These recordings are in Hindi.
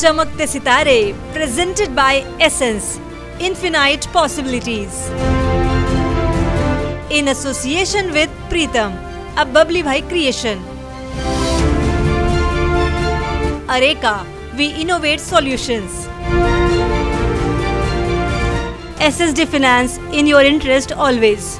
चमकते Sitare presented by Essence infinite possibilities in association with Pritam a Babli Bhai creation. Areca, we innovate solutions. SSD Finance, in your interest always.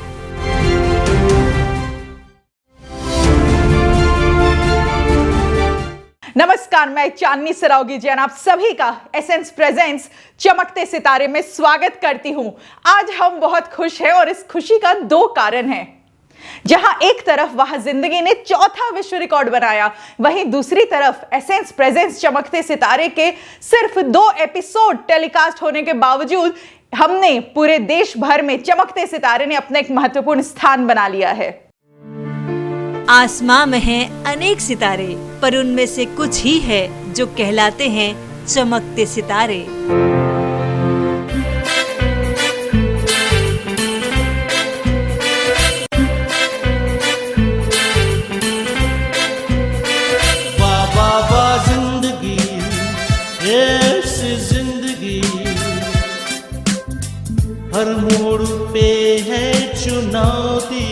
नमस्कार, मैं चांदनी सरावगी जैन आप सभी का एसेंस प्रेजेंस चमकते सितारे में स्वागत करती हूं। आज हम बहुत खुश हैं और इस खुशी का दो कारण हैं। जहां एक तरफ वहां जिंदगी ने चौथा विश्व रिकॉर्ड बनाया, वहीं दूसरी तरफ एसेंस प्रेजेंस चमकते सितारे के सिर्फ 2 एपिसोड टेलीकास्ट होने के बावजूद हमने पूरे देश भर में चमकते सितारे ने अपना एक महत्वपूर्ण स्थान बना लिया है। आसमां में हैं अनेक सितारे, पर उनमें से कुछ ही है जो कहलाते हैं चमकते सितारे। वाह वाह वाह जिंदगी, ऐसी जिंदगी, हर मोड़ पे है चुनौती,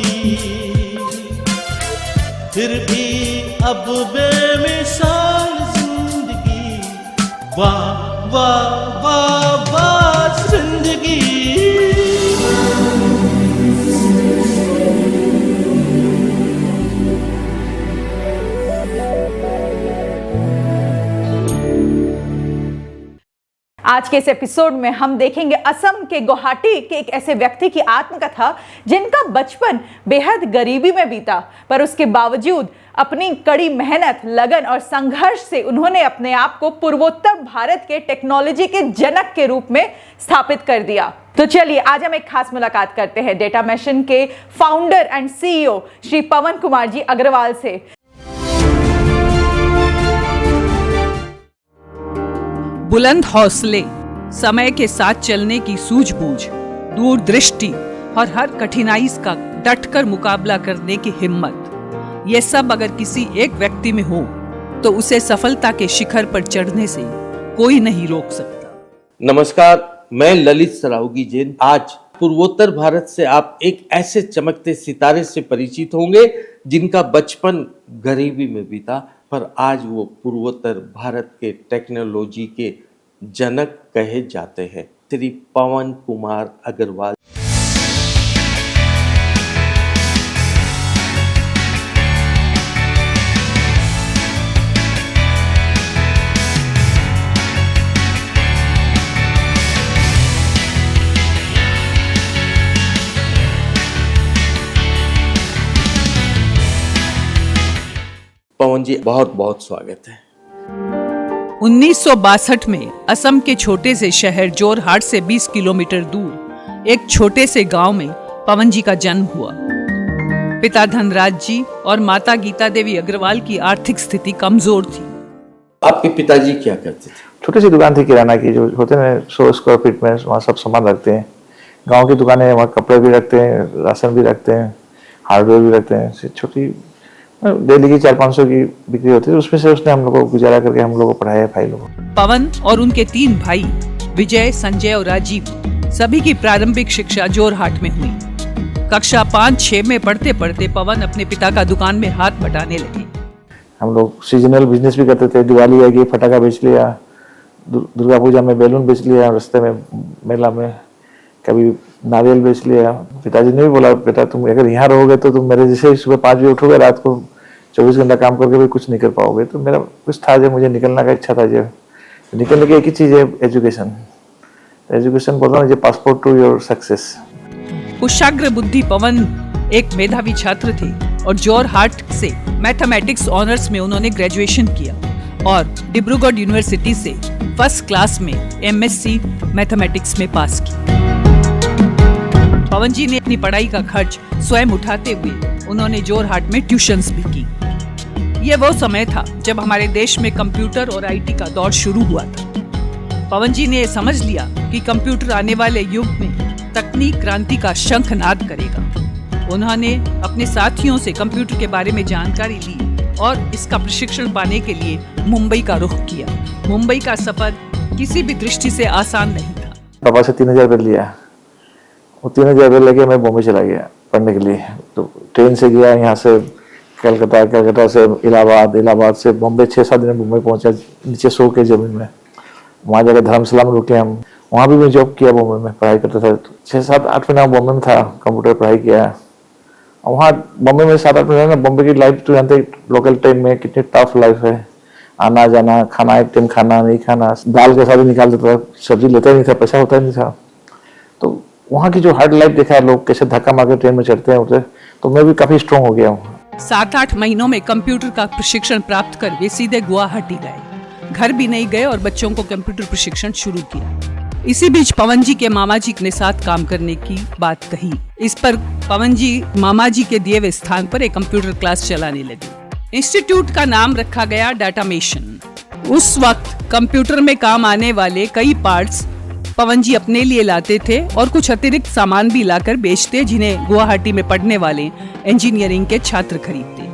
फिर भी अब बेमिसाल जिंदगी। वाह वाह वाह वाह जिंदगी। आज के इस एपिसोड में हम देखेंगे असम के गुवाहाटी के एक ऐसे व्यक्ति की आत्मकथा जिनका बचपन बेहद गरीबी में बीता, पर उसके बावजूद अपनी कड़ी मेहनत, लगन और संघर्ष से उन्होंने अपने आप को पूर्वोत्तर भारत के टेक्नोलॉजी के जनक के रूप में स्थापित कर दिया। तो चलिए आज हम एक खास मुलाकात करते हैं डेटा मिशन के founder and CEO Shri Pawan Kumar ji Agarwal से। बुलंद हौसले, समय के साथ चलने की सूझबूझ, दूरदृष्टि और हर कठिनाई का डटकर मुकाबला करने की हिम्मत, ये सब अगर किसी एक व्यक्ति में हो तो उसे सफलता के शिखर पर चढ़ने से कोई नहीं रोक सकता। नमस्कार, मैं ललित सरावगी जैन। आज पूर्वोत्तर भारत से आप एक ऐसे चमकते सितारे से परिचित होंगे जिनका बचपन गरीबी में बीता, पर आज वो पूर्वोत्तर भारत के टेक्नोलॉजी के जनक कहे जाते हैं, श्री पवन कुमार अग्रवाल। पवन जी, बहुत बहुत स्वागत है। 1962 में असम के छोटे से शहर जोरहाट से 20 किलोमीटर दूर एक छोटे से गांव में पवन जी का जन्म हुआ। पिता धनराज जी और माता गीता देवी अग्रवाल की आर्थिक स्थिति कमजोर थी। आपके पिताजी क्या करते थे? छोटी सी दुकान थी किराना की, जो होते हैं 100 स्क्वायर फीट में, वहाँ सब सामान रखते हैं। गाँव की दुकानें, वहाँ कपड़े भी रखते हैं, राशन भी रखते हैं, हार्डवेयर भी रखते हैं। छोटी डेली की 400-500 की बिक्री होती है, उसमें से उसने हम लोगों को गुजारा करके हम लोगों को पढ़ाया भाई लोगों। पवन और उनके 3 भाई विजय, संजय और राजीव सभी की प्रारंभिक शिक्षा जोरहाट में हुई। कक्षा 5-6 में पढ़ते पढ़ते पवन अपने पिता का दुकान में हाथ बटाने लगे। हम लोग सीजनल बिजनेस भी करते थे। दिवाली आएगी, फटाखा बेच लिया, दुर्गा पूजा में बैलून बेच लिया, रास्ते में मेला में कभी नारियल बेच लिया। पिताजी ने भी बोला, बेटा तुम अगर यहाँ रहोगे तो तुम मेरे जैसे सुबह 5 बजे उठोगे, रात को 24 घंटा काम करके भी कुछ नहीं कर पाओगे। तो मेरा कुछ था, जो मुझे निकलने का इच्छा था, जो निकलने की एक ही चीज़ है, एजुकेशन। एजुकेशन बोल रहा हूँ, पासपोर्ट टू योर सक्सेस। कुशाग्र बुद्धि पवन एक मेधावी छात्र थे और जोरहाट से मैथमेटिक्स ऑनर्स में उन्होंने ग्रेजुएशन किया और डिब्रूगढ़ यूनिवर्सिटी से फर्स्ट क्लास में MSc मैथमेटिक्स में पास की। पवन जी ने अपनी पढ़ाई का खर्च स्वयं उठाते हुए उन्होंने जोरहाट में ट्यूशन्स भी की। यह वो समय था जब हमारे देश में कंप्यूटर और IT का दौर शुरू हुआ था। पवन जी ने समझ लिया कि कंप्यूटर आने वाले युग में तकनीक क्रांति का शंखनाद करेगा। उन्होंने अपने साथियों से कंप्यूटर के बारे में जानकारी ली और इसका प्रशिक्षण पाने के लिए मुंबई का रुख किया। मुंबई का सफर किसी भी दृष्टि से आसान नहीं था। पापा से 3,000 रुपये लिया, वो 3,000 रुपये लेके मैं बॉम्बे चला गया पढ़ने के लिए। तो ट्रेन से गया यहाँ से कलकत्ता, कलकत्ता से इलाहाबाद, इलाहाबाद से बॉम्बे, 6-7 दिन में मुंबई पहुंचा, नीचे सो के जमीन में। वहाँ जाकर धर्मशाला में रुके हम, वहाँ भी मैं जॉब किया, बॉम्बे में पढ़ाई करता था। 6-7-8 महीना बॉम्बे में था, कंप्यूटर पढ़ाई किया। और वहाँ बॉम्बे में 7-8 महीना, बॉम्बे की लाइफ तो जानते लोकल ट्रेन में कितनी टफ लाइफ है, आना जाना, खाना एक टाइम खाना, नहीं खाना, दाल के साथ ही निकाल देता था, सब्जी लेता ही नहीं था, पैसा होता ही नहीं था। तो वहाँ की जो हार्ड लाइफ देखा है, लोग कैसे धक्का मार के ट्रेन में चढ़ते हैं उठते, तो मैं भी काफी स्ट्रॉन्ग हो गया हूँ। 7-8 महीनों में कंप्यूटर का प्रशिक्षण प्राप्त कर वे सीधे गुवाहाटी गए। घर भी नहीं गए और बच्चों को कंप्यूटर प्रशिक्षण शुरू किया। इसी बीच पवन जी के मामा जी ने साथ काम करने की बात कही। इस पर पवन जी मामा जी के दिए हुए स्थान पर एक कंप्यूटर क्लास चलाने लगे। इंस्टीट्यूट का नाम रखा गया डाटामेशन। उस वक्त कंप्यूटर में काम आने वाले कई पार्ट्स पवन जी अपने लिए लाते थे और कुछ अतिरिक्त सामान भी लाकर बेचते, जिन्हें गुवाहाटी में पढ़ने वाले इंजीनियरिंग के छात्र खरीदते।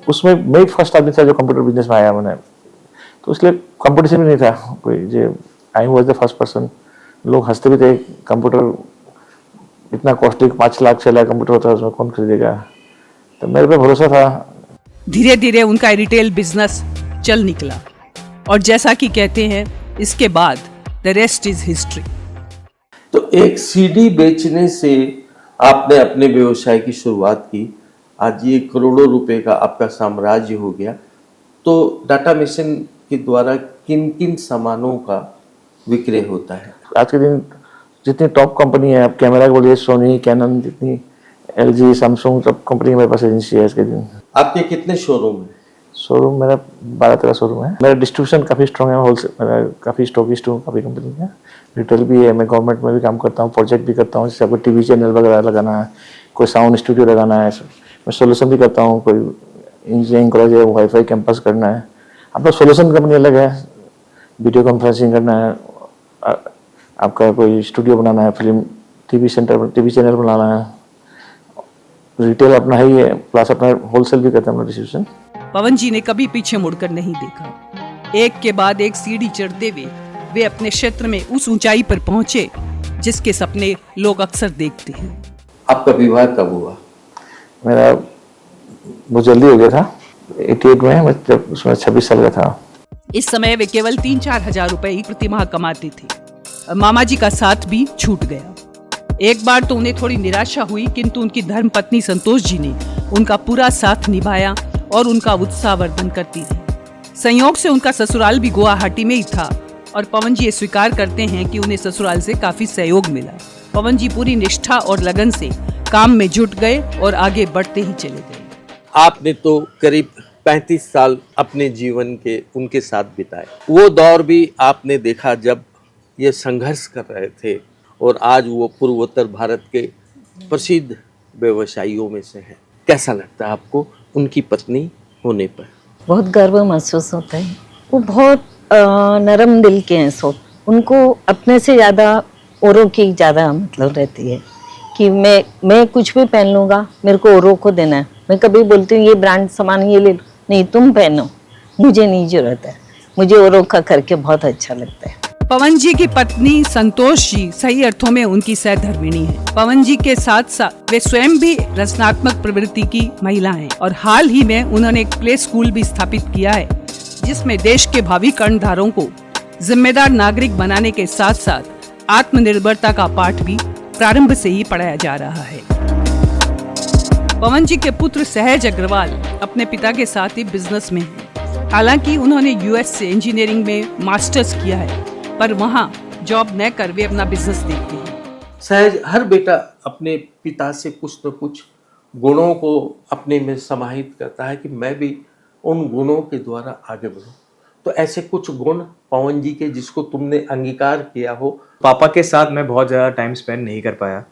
उसमें मैं फर्स्ट आदमी था जो कंप्यूटर बिजनेस में आया मैंने, तो इसलिए कंपटीशन भी नहीं था कोई, जो I was the first person. लोग हंसते भी थे, कंप्यूटर इतना कॉस्टली, 5 लाख 6 लाख कंप्यूटर होता है, उसमें कौन खरीदेगा, तो मेरे पे भरोसा था। धीरे धीरे उनका रिटेल बिजनेस चल निकला और जैसा कि कहते हैं, इसके बाद द रेस्ट इज हिस्ट्री। तो एक सीडी बेचने से आपने अपने व्यवसाय की शुरुआत की, आज ये करोड़ों रुपए का आपका साम्राज्य हो गया। तो डाटा मिशन के द्वारा किन किन सामानों का विक्रय होता है? आज के दिन जितनी टॉप कंपनी है, आप कैमरा बोलिए, सोनी, कैनन, जितनी LG, सैमसंग, सब कंपनी मेरे पास एजेंसी है आज के दिन। आपके कितने शोरूम हैं? शोरूम मेरा 12-13 शोरूम है। मेरा डिस्ट्रीब्यूशन काफ़ी स्ट्रॉन्ग है, होलसेल मेरा काफ़ी स्टॉकिस्ट हूँ, काफ़ी कंपनी है। रिटेल भी है, मैं गवर्नमेंट में भी काम करता हूँ, प्रोजेक्ट भी करता हूँ, जैसे आपको टीवी चैनल वगैरह लगाना है, कोई साउंड स्टूडियो लगाना है, मैं सोल्यूशन भी करता हूँ, कोई इंजीनियरिंग कॉलेज है, वाईफाई कैंपस करना है। अपना सोल्यूशन कंपनी अलग है, वीडियो कॉन्फ्रेंसिंग करना है, आपका कोई स्टूडियो बनाना है, फिल्म टीवी चैनल बनाना है। रिटेल अपना ही है, प्लस अपना होलसेल भी करते हैं, अपना डिस्ट्रीब्यूशन। पवन जी ने कभी पीछे मुड़कर नहीं देखा। एक के बाद एक सीढ़ी चढ़ते हुए वे अपने क्षेत्र में उस ऊंचाई पर पहुंचे जिसके सपने लोग अक्सर देखते हैं। आपका विवाह कब हुआ? मेरा बहुत जल्दी हो गया था, 88 में, मैं जब उसमें 26 साल का था। इस समय वे केवल 3-4 हजार रुपए ही प्रति माह कमाते थे। मामा जी का साथ भी छूट गया। एक बार तो उन्हें थोड़ी निराशा हुई, किंतु उनकी धर्मपत्नी संतोष जी ने उनका पूरा साथ निभाया और उनका उत्साहवर्धन करती रही। संयोग से उनका ससुराल भी गुवाहाटी में ही था और पवन जी ये स्वीकार करते हैं कि उन्हें ससुराल से काफी सहयोग मिला। पवन जी पूरी निष्ठा और लगन से काम में जुट गए और आगे बढ़ते ही चले गए। आपने तो करीब 35 साल अपने जीवन के उनके साथ बिताए। वो दौर भी आपने देखा जब ये संघर्ष कर रहे थे, और आज वो पूर्वोत्तर भारत के प्रसिद्ध व्यवसायियों में से हैं। कैसा लगता है आपको उनकी पत्नी होने पर? बहुत गर्व महसूस होता है। वो बहुत नरम दिल के हैं सब। उनको अपने से ज़्यादा औरों की ज़्यादा मतलब रहती है कि मैं कुछ भी पहन लूँगा, मेरे को औरों को देना है। मैं कभी बोलती हूँ ये ब्रांड सामान ये ले लो, नहीं तुम पहनो, मुझे नहीं जरूरत है, मुझे औरों का करके बहुत अच्छा लगता है। पवन जी की पत्नी संतोष जी सही अर्थों में उनकी सहधर्मिणी है। पवन जी के साथ साथ वे स्वयं भी रचनात्मक प्रवृत्ति की महिला हैं और हाल ही में उन्होंने एक प्ले स्कूल भी स्थापित किया है, जिसमें देश के भावी कर्णधारों को जिम्मेदार नागरिक बनाने के साथ साथ आत्मनिर्भरता का पाठ भी प्रारंभ से ही पढ़ाया जा रहा है। पवन जी के पुत्र सहज अग्रवाल अपने पिता के साथ ही बिजनेस में हैं। हालांकि उन्होंने US से इंजीनियरिंग में मास्टर्स किया है, पर वहाँ जॉब न कर वे अपना बिजनेस देखते हैं। सहज, हर बेटा अपने पिता से कुछ न कुछ गुणों को अपने में समाहित करता है कि मैं भी उन गुणों के द्वारा आगे बढ़ूं। तो ऐसे कुछ गुण पवन जी के जिसको तुमने अंगीकार किया हो? पापा के साथ मैं बहुत ज़्यादा टाइम स्पेंड नहीं कर पाया,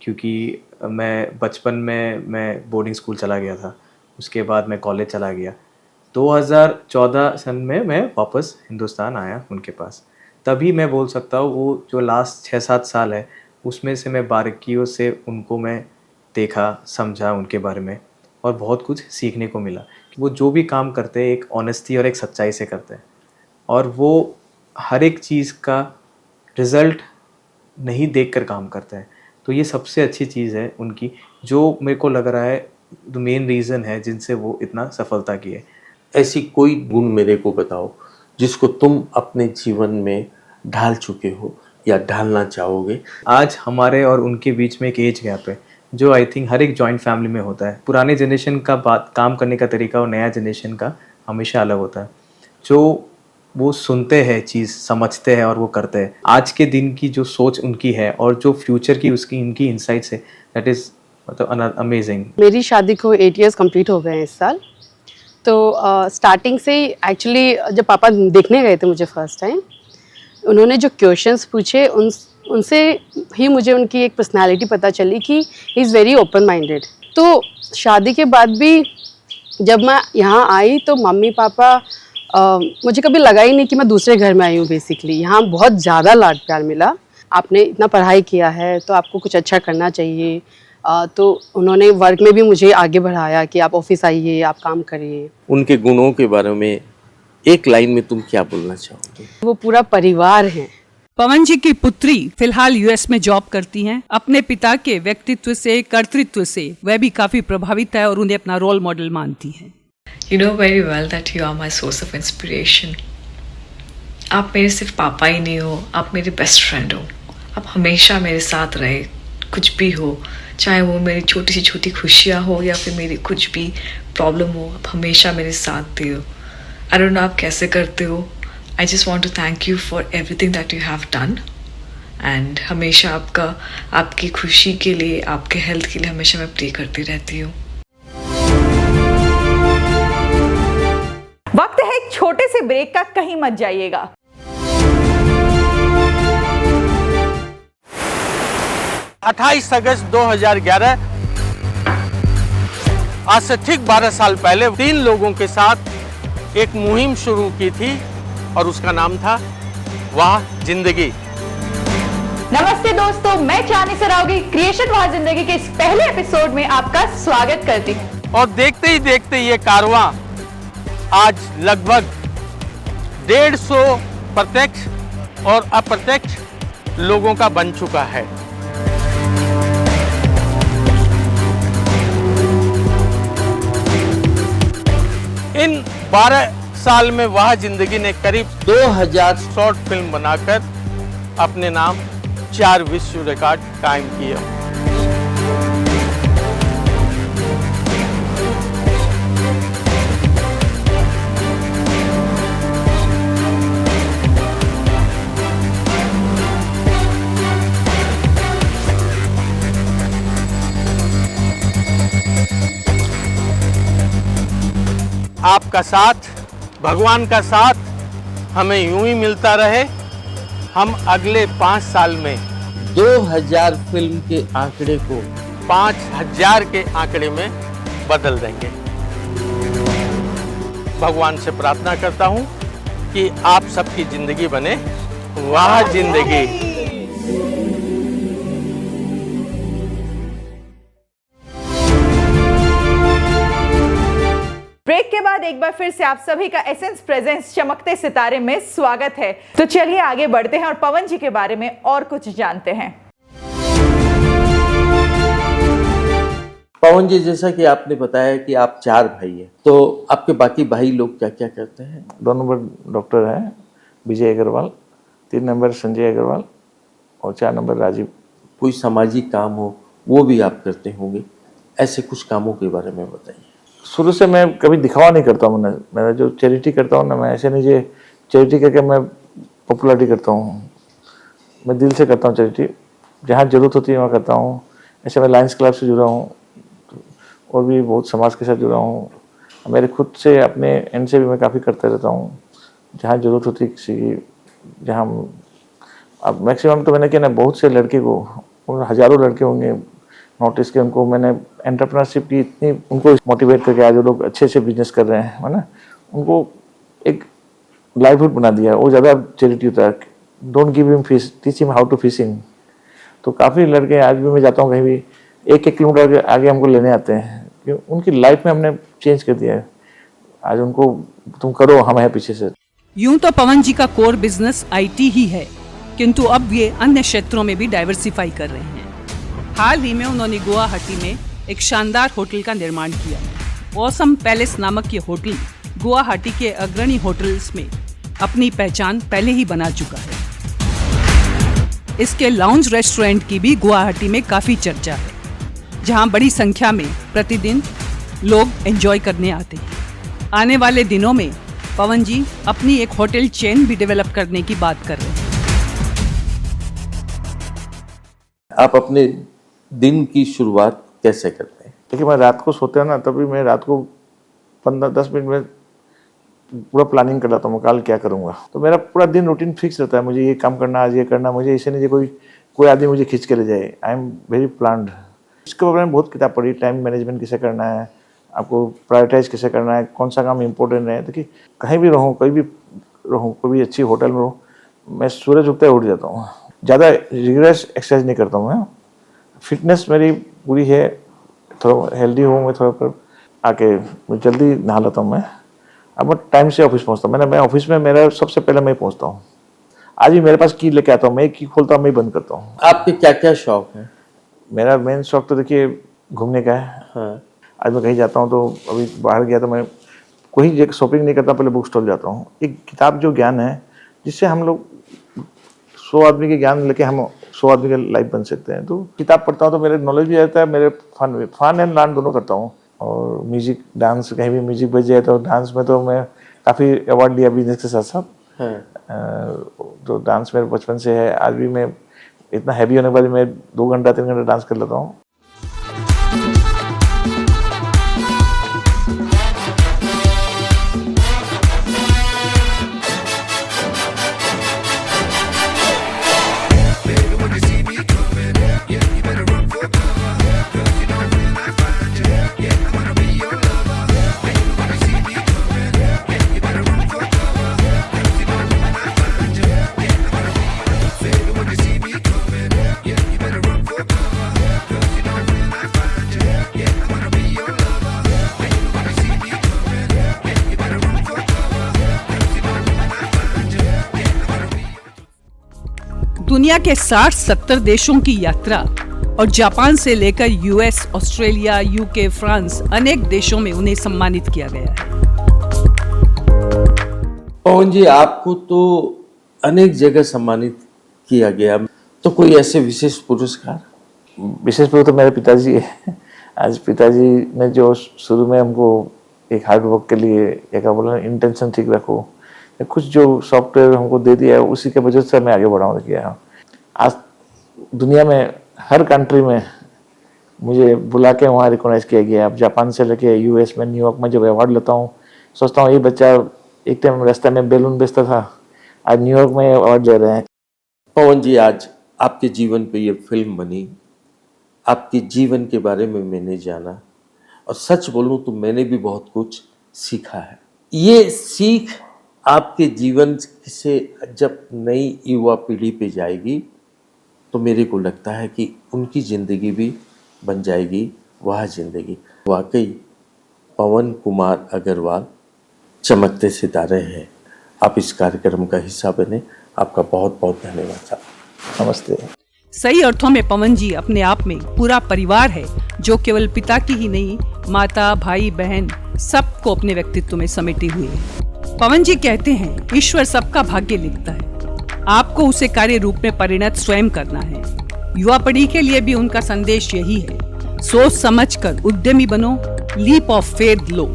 क्योंकि मैं बचपन में मैं बोर्डिंग स्कूल चला गया था, उसके बाद मैं कॉलेज चला गया। 2014 सन में मैं वापस हिंदुस्तान आया उनके पास। तभी मैं बोल सकता हूँ वो जो लास्ट 6-7 साल है उसमें से मैं बारीकियों से उनको मैं देखा, समझा उनके बारे में, और बहुत कुछ सीखने को मिला। वो जो भी काम करते हैं एक ऑनेस्टी और एक सच्चाई से करते हैं, और वो हर एक चीज़ का रिज़ल्ट नहीं देखकर काम करते हैं। तो ये सबसे अच्छी चीज़ है उनकी, जो मेरे को लग रहा है द मेन रीज़न है जिनसे वो इतना सफलता की है। ऐसी कोई गुण मेरे को बताओ जिसको तुम अपने जीवन में ढाल चुके हो या ढालना चाहोगे। आज हमारे और उनके बीच में एक एज गैप है जो आई थिंक हर एक जॉइंट फैमिली में होता है। पुराने जनरेशन का बात काम करने का तरीका और नया जनरेशन का हमेशा अलग होता है। जो वो सुनते हैं चीज़, समझते हैं और वो करते हैं। आज के दिन की जो सोच उनकी है और जो फ्यूचर की उसकी इनकी इनसाइट्स है, दैट इज़ मतलब अमेजिंग। मेरी शादी को 8 इयर्स कंप्लीट हो गए हैं इस साल। तो स्टार्टिंग से ही एक्चुअली जब पापा देखने गए थे मुझे फर्स्ट टाइम, उन्होंने जो क्वेश्चंस पूछे उनसे ही मुझे उनकी एक पर्सनालिटी पता चली कि he is very open minded. तो शादी के बाद भी जब मैं यहाँ आई तो मम्मी पापा मुझे कभी लगा ही नहीं कि मैं दूसरे घर में आई हूँ। बेसिकली यहाँ बहुत ज़्यादा लाड प्यार मिला। आपने इतना पढ़ाई किया है तो आपको कुछ अच्छा करना चाहिए। तो उन्होंने वर्क में भी मुझे आगे बढ़ाया कि आप ऑफिस आइए, आप काम करिए। उनके गुणों के बारे में एक लाइन में तुम क्या बोलना चाहोगे? वो पूरा परिवार है। पवन जी की पुत्री फिलहाल यूएस में जॉब करती हैं। अपने पिता के व्यक्तित्व से, कर्तृत्व से वह भी काफी प्रभावित है और उन्हें अपना रोल मॉडल मानती हैं। You know very well that you are my source of inspiration. आप मेरे सिर्फ पापा ही नहीं हो, आप मेरे बेस्ट फ्रेंड हो। आप हमेशा मेरे साथ रहे, कुछ भी हो, चाहे वो मेरी छोटी सी छोटी खुशियाँ हो या फिर मेरी कुछ भी प्रॉब्लम हो, आप हमेशा मेरे साथ थे हो। आई डोंट नो आप कैसे करते हो। I just want to thank you for everything that you have done, and हमेशा आपकी खुशी के लिए, आपके हेल्थ के लिए हमेशा मैं प्रे करती रहती हूँ। वक्त है एक छोटे से ब्रेक का, कहीं मत जाइएगा। अट्ठाईस अगस्त 2011 आज से ठीक 12 साल पहले 3 लोगों के साथ एक मुहिम शुरू की थी और उसका नाम था वाह जिंदगी। नमस्ते दोस्तों, मैं चांदनी सरावगी क्रिएशन वाह जिंदगी के इस पहले एपिसोड में आपका स्वागत करती हूँ। और देखते ही देखते ये कारवां आज लगभग 150 प्रत्यक्ष और अप्रत्यक्ष लोगों का बन चुका है। इन 12 साल में वाह जिंदगी ने करीब 2000 शॉर्ट फिल्म बनाकर अपने नाम 4 विश्व रिकॉर्ड कायम किए। आपका साथ, भगवान का साथ हमें यूं ही मिलता रहे। हम अगले 5 साल में 2000 फिल्म के आंकड़े को 5000 के आंकड़े में बदल देंगे। भगवान से प्रार्थना करता हूं कि आप सबकी जिंदगी बने वाह जिंदगी। ब्रेक के बाद एक बार फिर से आप सभी का एसेंस प्रेजेंस चमकते सितारे में स्वागत है। तो चलिए आगे बढ़ते हैं और पवन जी के बारे में और कुछ जानते हैं। पवन जी, जैसा कि आपने बताया कि आप 4 भाई हैं, तो आपके बाकी भाई लोग क्या क्या करते हैं? 2 नंबर डॉक्टर हैं विजय अग्रवाल, 3 नंबर संजय अग्रवाल और 4 नंबर राजीव। कोई सामाजिक काम हो वो भी आप करते होंगे, ऐसे कुछ कामों के बारे में बताइए। शुरू से मैं कभी दिखावा नहीं करता हूँ। मैं जो चैरिटी करता हूँ ना, मैं ऐसे नहीं चैरिटी करके मैं पॉपुलरिटी करता हूँ। मैं दिल से करता हूँ चैरिटी, जहाँ जरूरत होती है वहाँ करता हूँ। ऐसे मैं लायंस क्लब से जुड़ा हूँ और भी बहुत समाज के साथ जुड़ा हूँ। मेरे खुद से अपने एंड से भी मैं काफ़ी करता रहता हूँ, जहाँ जरूरत होती है किसी की। जहाँ अब मैक्सिमम तो मैंने क्या ना, बहुत से लड़के को, हज़ारों लड़के होंगे नोटिस के, उनको मैंने एंटरप्रेन्योरशिप की इतनी उनको मोटिवेट करके आज वो लोग अच्छे से बिजनेस कर रहे हैं, है ना। उनको एक लाइवलीहुड बना दिया। वो ज़्यादा चैरिटी होता है। Don't give him fish, teach him how to fishing. तो काफ़ी लड़के आज भी मैं जाता हूँ कहीं भी, 1-1 किलोमीटर आगे हमको लेने आते हैं कि उनकी लाइफ में हमने चेंज कर दिया है। आज उनको तुम करो, हम हैं पीछे से। यूं तो पवन जी का कोर बिजनेस आईटी ही है, किंतु अब ये अन्य क्षेत्रों में भी डाइवर्सिफाई कर रहे हैं। हाल ही में उन्होंने गुवाहाटी में एक शानदार होटल का निर्माण किया। ऑसम पैलेस नामक ये होटल गुवाहाटी के अग्रणी होटल्स में अपनी पहचान पहले ही बना चुका है। इसके लाउंज रेस्टोरेंट की भी गुवाहाटी में काफ़ी चर्चा है, जहां बड़ी संख्या में प्रतिदिन लोग एंजॉय करने आते हैं। आने वाले दिनों में पवन जी अपनी एक होटल चेन भी डेवलप करने की बात कर रहे हैं। आप अपने दिन की शुरुआत कैसे करते हैं? देखिए, मैं रात को सोते हैं ना, तभी मैं रात को 15-10 मिनट में पूरा प्लानिंग कर लेता हूँ, कल क्या करूँगा। तो मेरा पूरा दिन रूटीन फिक्स रहता है, मुझे ये काम करना, आज ये करना। मुझे ऐसे नहीं कोई आदमी मुझे खींच के ले जाए। I am very planned. इसके बारे में बहुत किताब पढ़ी, टाइम मैनेजमेंट कैसे करना है, आपको प्रायोरिटाइज कैसे करना है, कौन सा काम इम्पोर्टेंट है। देखिए, कहीं भी रहूँ, कोई भी रहूँ, कोई भी अच्छी होटल में रहूँ, मैं सूरज उगते उठ जाता हूँ। ज़्यादा रिगरस एक्सरसाइज नहीं करता हूँ मैं। फिटनेस मेरी पूरी है, थोड़ा हेल्दी हूँ मैं, थोड़ा पर आके जल्दी नहा लेता हूँ मैं। अब मैं टाइम से ऑफिस पहुँचता हूँ। मैं ऑफिस में मेरा सबसे पहले मैं पहुँचता हूँ। आज भी मेरे पास की लेके आता हूँ, मैं की खोलता हूँ, मैं बंद करता हूँ। आपके क्या क्या शौक हैं? मेरा मेन शौक तो देखिए घूमने का है। हाँ। आज मैं कहीं जाता हूँ तो अभी बाहर गया तो मैं कोई शॉपिंग नहीं करता, पहले बुक स्टॉल जाता हूँ। एक किताब जो ज्ञान है, जिससे हम लोग 100 आदमी के ज्ञान लेके हम 100 आदमी का लाइफ बन सकते हैं। तो किताब पढ़ता हूँ तो मेरे नॉलेज भी आता है, मेरे फन एंड लर्न दोनों करता हूँ। और म्यूजिक, डांस, कहीं भी म्यूजिक बज जाए तो डांस में तो मैं काफ़ी अवार्ड लिया बिजनेस के साथ साथ। तो डांस मेरे बचपन से है। आज भी मैं इतना हैवी होने के बाद मैं 2 घंटा 3 घंटा डांस कर लेता हूँ। दुनिया के 60-70 देशों की यात्रा और जापान से लेकर यूएस, ऑस्ट्रेलिया, यूके, फ्रांस, अनेक देशों में उन्हें सम्मानित किया गया है। पवन जी, आपको तो अनेक जगह सम्मानित किया गया, तो कोई ऐसे विशेष पुरस्कार? विशेष पुरस्कार तो मेरे पिताजी है। आज पिताजी ने जो शुरू में हमको एक हार्ड वर्क के लिए एक बोला इंटेंशन ठीक रखो, कुछ जो सॉफ्टवेयर हमको दे दिया है, उसी के वजह से मैं आगे बढ़ाऊँ किया। आज दुनिया में हर कंट्री में मुझे बुला के वहाँ रिकॉग्नाइज किया गया। अब जापान से लेके यूएस में, न्यूयॉर्क में जब अवार्ड लेता हूँ, सोचता हूँ ये बच्चा एक टाइम रास्ते में बैलून बेचता था, आज न्यूयॉर्क में अवार्ड ले रहे हैं। पवन जी, आज आपके जीवन पे ये फिल्म बनी, आपके जीवन के बारे में मैंने जाना, और सच बोलूं तो मैंने भी बहुत कुछ सीखा है। ये सीख आपके जीवन से जब नई युवा पीढ़ी पे जाएगी तो मेरे को लगता है कि उनकी ज़िंदगी भी बन जाएगी वह ज़िंदगी। वाकई पवन कुमार अग्रवाल चमकते सितारे हैं। आप इस कार्यक्रम का हिस्सा बने, आपका बहुत बहुत धन्यवाद साहब। नमस्ते। सही अर्थों में पवन जी अपने आप में पूरा परिवार है, जो केवल पिता की ही नहीं, माता, भाई, बहन सबको अपने व्यक्तित्व में समेटे हुए है। पवन जी कहते हैं, ईश्वर सबका भाग्य लिखता है, आपको उसे कार्य रूप में परिणत स्वयं करना है। युवा पीढ़ी के लिए भी उनका संदेश यही है, सोच समझकर उद्यमी बनो, लीप ऑफ फेथ लो,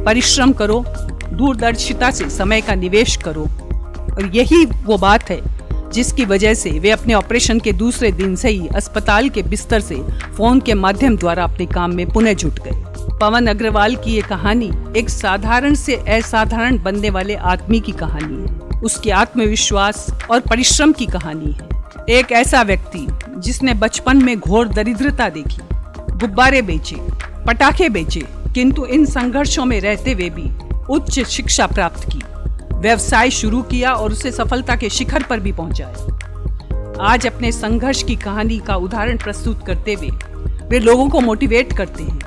परिश्रम करो, दूरदर्शिता से समय का निवेश करो। और यही वो बात है जिसकी वजह से वे अपने ऑपरेशन के दूसरे दिन से ही अस्पताल के बिस्तर से फोन के माध्यम द्वारा अपने काम में पुनः जुट गए। पवन अग्रवाल की ये कहानी एक साधारण से असाधारण बनने वाले आदमी की कहानी है, उसके आत्मविश्वास और परिश्रम की कहानी है। एक ऐसा व्यक्ति जिसने बचपन में घोर दरिद्रता देखी, गुब्बारे बेचे, पटाखे बेचे, किंतु इन संघर्षों में रहते हुए भी उच्च शिक्षा प्राप्त की, व्यवसाय शुरू किया और उसे सफलता के शिखर पर भी पहुंचाया। आज अपने संघर्ष की कहानी का उदाहरण प्रस्तुत करते हुए वे लोगों को मोटिवेट करते हैं,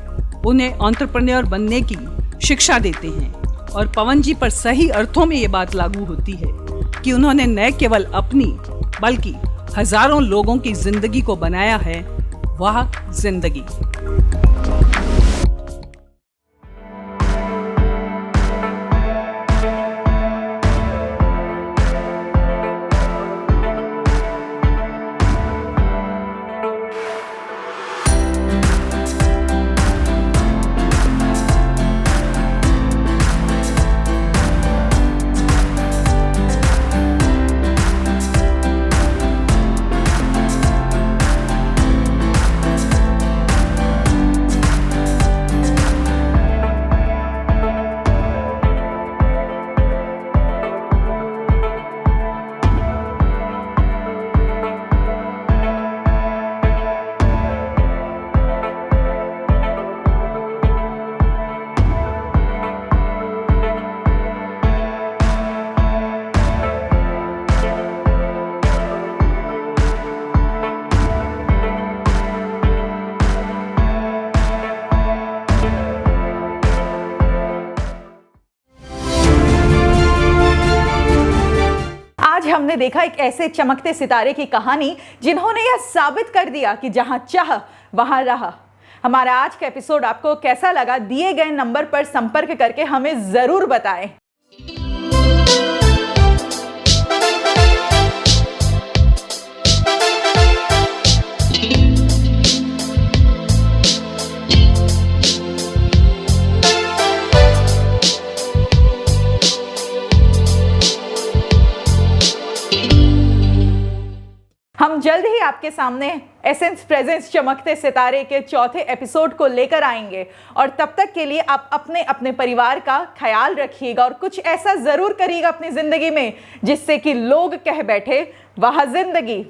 उन्हें एंटरप्रेन्योर बनने की शिक्षा देते हैं और पवन जी पर सही अर्थों में ये बात लागू होती है कि उन्होंने न केवल अपनी बल्कि हजारों लोगों की जिंदगी को बनाया है वह जिंदगी। हमने देखा एक ऐसे चमकते सितारे की कहानी जिन्होंने यह साबित कर दिया कि जहां चाह वहां राह। हमारा आज का एपिसोड आपको कैसा लगा, दिए गए नंबर पर संपर्क करके हमें जरूर बताएं। हम जल्द ही आपके सामने एसेंस प्रेजेंस चमकते सितारे के चौथे एपिसोड को लेकर आएंगे और तब तक के लिए आप अपने अपने परिवार का ख्याल रखिएगा और कुछ ऐसा जरूर करिएगा अपनी जिंदगी में जिससे कि लोग कह बैठे वाह जिंदगी।